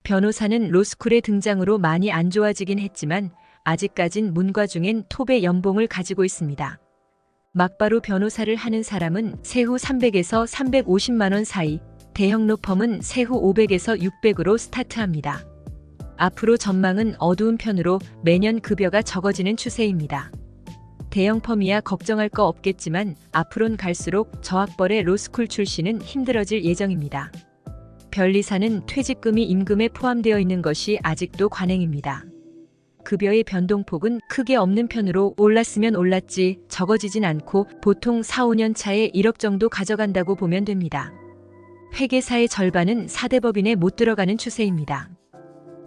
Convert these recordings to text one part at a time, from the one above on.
변호사는 로스쿨의 등장으로 많이 안 좋아지긴 했지만 아직까진 문과 중엔 톱의 연봉을 가지고 있습니다. 막바로 변호사를 하는 사람은 세후 300에서 350만 원 사이, 대형 로펌은 세후 500에서 600으로 스타트합니다. 앞으로 전망은 어두운 편으로 매년 급여가 적어지는 추세입니다. 대형 펌이야 걱정할 거 없겠지만 앞으론 갈수록 저학벌의 로스쿨 출신은 힘들어질 예정입니다. 변리사는 퇴직금이 임금에 포함되어 있는 것이 아직도 관행입니다. 급여의 변동폭은 크게 없는 편으로 올랐으면 올랐지 적어지진 않고 보통 4, 5년 차에 1억 정도 가져간다고 보면 됩니다. 회계사의 절반은 4대 법인에 못 들어가는 추세입니다.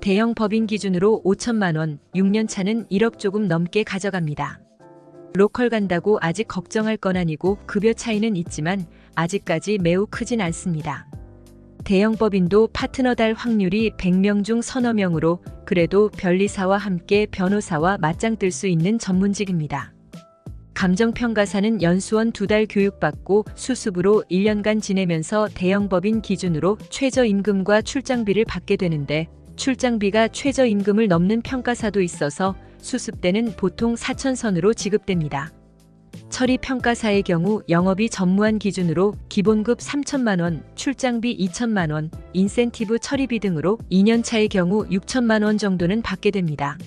대형 법인 기준으로 5천만 원, 6년 차는 1억 조금 넘게 가져갑니다. 로컬 간다고 아직 걱정할 건 아니고 급여 차이는 있지만 아직까지 매우 크진 않습니다. 대형 법인도 파트너 달 확률이 100명 중 서너 명으로 그래도 변리사와 함께 변호사와 맞짱 뜰 수 있는 전문직입니다. 감정평가사는 연수원 2달 교육받고 수습으로 1년간 지내면서 대형 법인 기준으로 최저임금과 출장비를 받게 되는데 출장비가 최저임금을 넘는 평가사도 있어서 수습 때는 보통 4천선으로 지급됩니다. 처리평가사의 경우 영업이 전무한 기준으로 기본급 3천만 원, 출장비 2천만 원, 인센티브 처리비 등으로 2년차의 경우 6천만 원 정도는 받게 됩니다.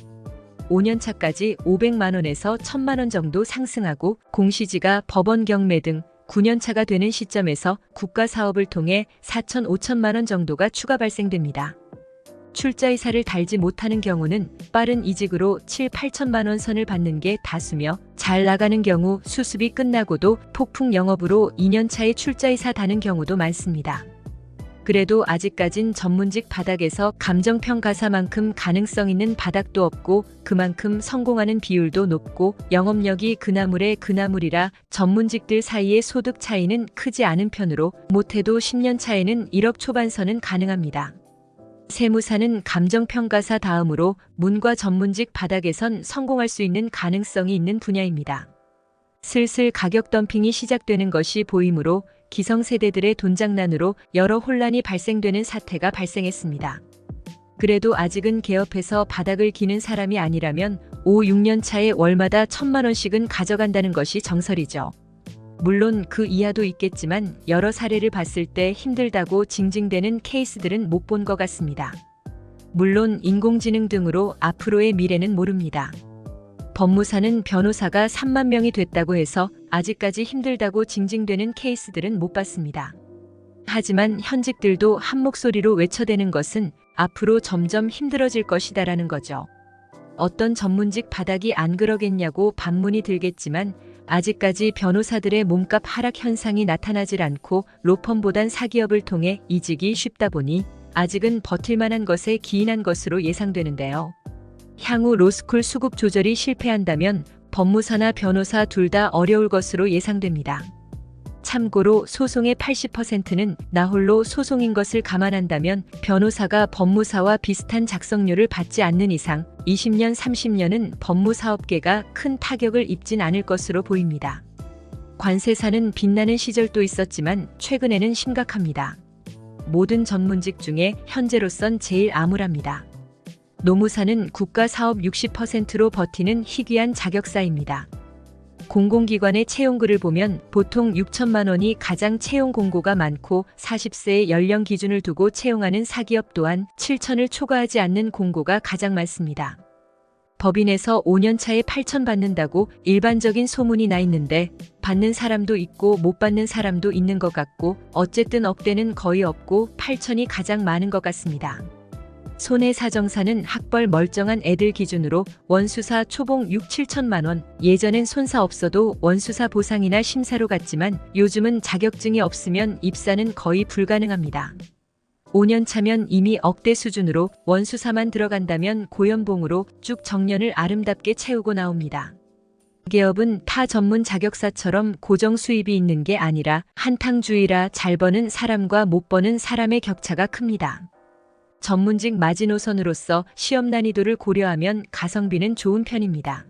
5년차까지 500만 원에서 1,000만 원 정도 상승하고 공시지가 법원 경매 등 9년차가 되는 시점에서 국가사업을 통해 4천, 5천만 원 정도가 추가 발생됩니다. 출자이사를 달지 못하는 경우는 빠른 이직으로 7, 8천만 원 선을 받는 게 다수며 잘 나가는 경우 수습이 끝나고도 폭풍 영업으로 2년차에 출자이사 다는 경우도 많습니다. 그래도 아직까진 전문직 바닥에서 감정평가사만큼 가능성 있는 바닥도 없고 그만큼 성공하는 비율도 높고 영업력이 그나물의 그나물이라 전문직들 사이의 소득 차이는 크지 않은 편으로 못해도 10년 차에는 1억 초반선은 가능합니다. 세무사는 감정평가사 다음으로 문과 전문직 바닥에선 성공할 수 있는 가능성이 있는 분야입니다. 슬슬 가격 덤핑이 시작되는 것이 보이므로 기성세대들의 돈장난으로 여러 혼란이 발생되는 사태가 발생했습니다. 그래도 아직은 개업해서 바닥을 기는 사람이 아니라면 5, 6년 차에 월마다 1,000만 원씩은 가져간다는 것이 정설이죠. 물론 그 이하도 있겠지만 여러 사례를 봤을 때 힘들다고 징징대는 케이스들은 못 본 것 같습니다. 물론 인공지능 등으로 앞으로의 미래는 모릅니다. 법무사는 변호사가 3만 명이 됐다고 해서 아직까지 힘들다고 징징대는 케이스들은 못 봤습니다. 하지만 현직들도 한 목소리로 외쳐대는 것은 앞으로 점점 힘들어질 것이다라는 거죠. 어떤 전문직 바닥이 안 그러겠냐고 반문이 들겠지만 아직까지 변호사들의 몸값 하락 현상이 나타나질 않고 로펌보단 사기업을 통해 이직이 쉽다 보니 아직은 버틸만한 것에 기인한 것으로 예상되는데요. 향후 로스쿨 수급 조절이 실패한다면 법무사나 변호사 둘 다 어려울 것으로 예상됩니다. 참고로 소송의 80%는 나홀로 소송인 것을 감안한다면 변호사가 법무사와 비슷한 작성료를 받지 않는 이상 20년, 30년은 법무사업계가 큰 타격을 입진 않을 것으로 보입니다. 관세사는 빛나는 시절도 있었지만 최근에는 심각합니다. 모든 전문직 중에 현재로선 제일 암울합니다. 노무사는 국가사업 60%로 버티는 희귀한 자격사입니다. 공공기관의 채용글을 보면 보통 6천만 원이 가장 채용 공고가 많고 40세의 연령 기준을 두고 채용하는 사기업 또한 7천을 초과하지 않는 공고가 가장 많습니다. 법인에서 5년 차에 8천 받는다고 일반적인 소문이 나 있는데 받는 사람도 있고 못 받는 사람도 있는 것 같고 어쨌든 억대는 거의 없고 8천이 가장 많은 것 같습니다. 손해사정사는 학벌 멀쩡한 애들 기준으로 원수사 초봉 6, 7천만 원, 예전엔 손사 없어도 원수사 보상이나 심사로 갔지만 요즘은 자격증이 없으면 입사는 거의 불가능합니다. 5년 차면 이미 억대 수준으로 원수사만 들어간다면 고연봉으로 쭉 정년을 아름답게 채우고 나옵니다. 기업은 타 전문 자격사처럼 고정 수입이 있는 게 아니라 한탕주의라 잘 버는 사람과 못 버는 사람의 격차가 큽니다. 전문직 마지노선으로서 시험 난이도를 고려하면 가성비는 좋은 편입니다.